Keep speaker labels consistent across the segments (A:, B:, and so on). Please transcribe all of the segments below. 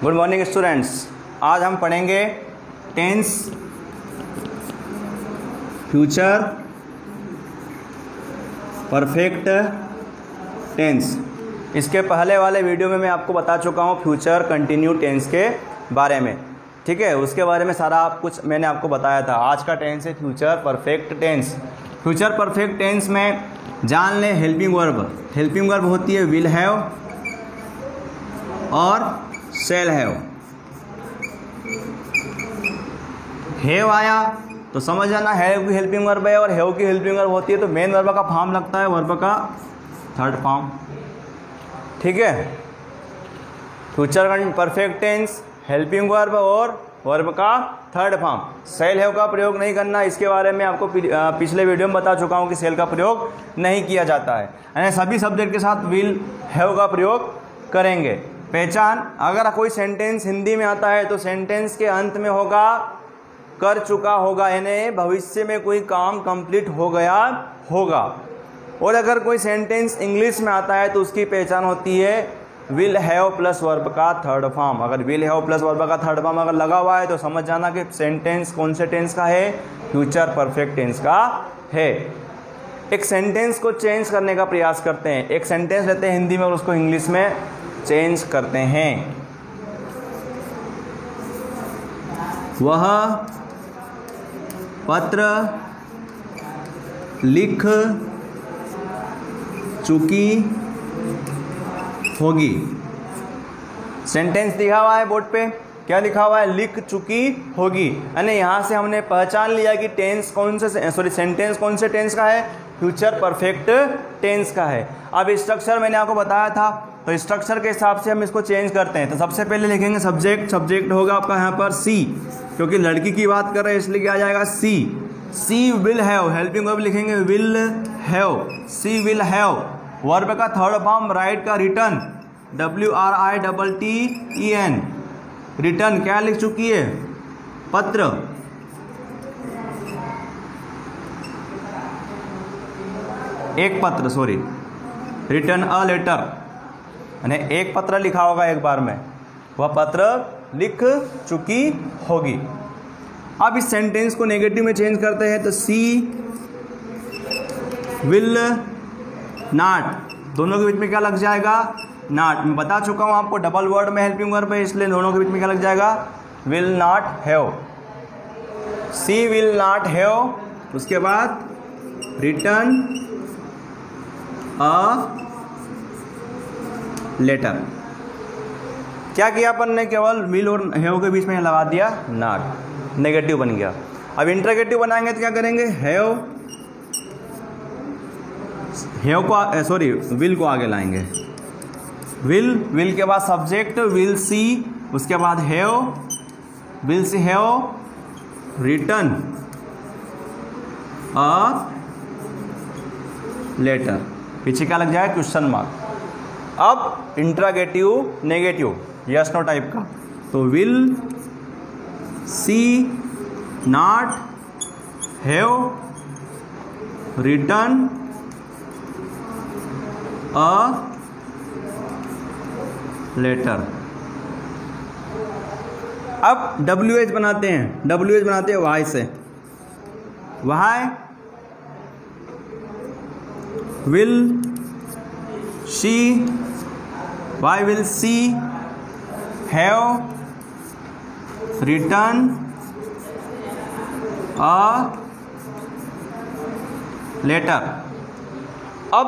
A: Good morning students. आज हम पढ़ेंगे टेंस, फ्यूचर परफेक्ट टेंस। इसके पहले वाले वीडियो में मैं आपको बता चुका हूँ फ्यूचर कंटिन्यू टेंस के बारे में, ठीक है। उसके बारे में सारा कुछ मैंने आपको बताया था। आज का टेंस है future perfect tense. Future perfect tense में जान लें हेल्पिंग वर्ब। हेल्पिंग वर्ब होती है विल हैव और शैल हैव। हैव आया तो समझ जाना हैव की हेल्पिंग वर्ब है, और हैव की हेल्पिंग वर्ब होती है तो मेन वर्ब का फॉर्म लगता है वर्ब का थर्ड फॉर्म, ठीक है। Future perfect tense, helping verb और वर्ब का थर्ड फॉर्म। शैल हैव का प्रयोग नहीं करना, इसके बारे में आपको पिछले वीडियो में बता चुका हूँ कि शैल का प्रयोग नहीं किया जाता है, यानी सभी सब्जेक्ट के साथ विल हैव का प्रयोग करेंगे। पहचान, अगर कोई सेंटेंस हिंदी में आता है तो सेंटेंस के अंत में होगा कर चुका होगा, यानी भविष्य में कोई काम कंप्लीट हो गया होगा। और अगर कोई सेंटेंस इंग्लिश में आता है तो उसकी पहचान होती है विल हैव प्लस वर्ब का थर्ड फॉर्म। अगर विल हैव प्लस वर्ब का थर्ड फॉर्म अगर लगा हुआ है तो समझ जाना कि सेंटेंस कौन से टेंस का है, फ्यूचर परफेक्ट टेंस का है। एक सेंटेंस को चेंज करने का प्रयास करते हैं। एक सेंटेंस लेते हैं हिंदी में और उसको इंग्लिश में चेंज करते हैं। वह पत्र लिख चुकी होगी। सेंटेंस लिखा हुआ है बोर्ड पे, क्या लिखा हुआ है? लिख चुकी होगी। यानी यहाँ से हमने पहचान लिया कि टेंस कौन से सेंटेंस कौन से टेंस का है, फ्यूचर परफेक्ट टेंस का है। अब स्ट्रक्चर मैंने आपको बताया था, तो स्ट्रक्चर के हिसाब से हम इसको चेंज करते हैं। तो सबसे पहले लिखेंगे सब्जेक्ट। सब्जेक्ट होगा आपका यहाँ पर सी, क्योंकि लड़की की बात कर रहे हैं इसलिए क्या आ जाएगा she. She will have, helping verb लिखेंगे will have, she will have. Verb का थर्ड फॉर्म राइट का रिटर्न, WRITTEN, रिटर्न क्या लिख चुकी है? पत्र। एक पत्र, सॉरी, रिटर्न अ लेटर, यानी एक पत्र लिखा होगा एक बार में, वह पत्र लिख चुकी होगी। अब इस सेंटेंस को नेगेटिव में चेंज करते हैं तो सी विल नॉट, दोनों के बीच में क्या लग जाएगा? नॉट। मैं बता चुका हूं आपको डबल वर्ड में हेल्पिंग वर्ब है, इसलिए दोनों के बीच में क्या लग जाएगा? Will not have. She will not have, उसके बाद रिटर्न अ लेटर। क्या किया अपन ने? केवल विल और हैव के बीच में लगा दिया नॉट, नेगेटिव बन गया। अब इंटरगेटिव बनाएंगे तो क्या करेंगे? हैव को सॉरी विल को आगे लाएंगे। विल के बाद सब्जेक्ट विल सी, उसके बाद have, will she have return a letter. पीछे क्या लग जाएगा? Question mark. अब interrogative negative yes no type का, तो will she not have return a letter. अब WH बनाते हैं। WH बनाते हैं वाई से। Why will she, why will she have return a letter. अब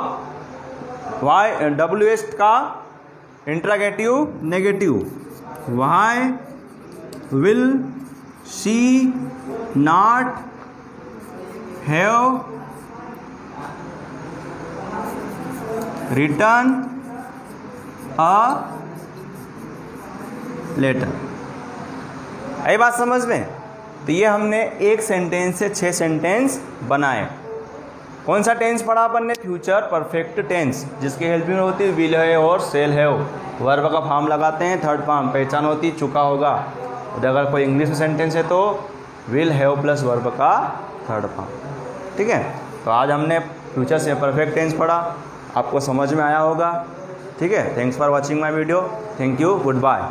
A: वाई WH का interrogative negative, why will she not have return a letter. आई बात समझ में? तो ये हमने एक सेंटेंस से 6 सेंटेंस बनाए। कौन सा टेंस पढ़ा अपन ने? फ्यूचर परफेक्ट टेंस, जिसकी हेल्पिंग होती है विल है और सेल है। वर्ब का फॉर्म लगाते हैं थर्ड फॉर्म, पहचान होती चुका होगा। और अगर कोई इंग्लिश में सेंटेंस है तो विल हैव प्लस वर्ब का थर्ड फॉर्म, ठीक है। तो आज हमने फ्यूचर से परफेक्ट टेंस पढ़ा, आपको समझ में आया होगा। ठीक है, thanks for watching my video, thank you, good bye.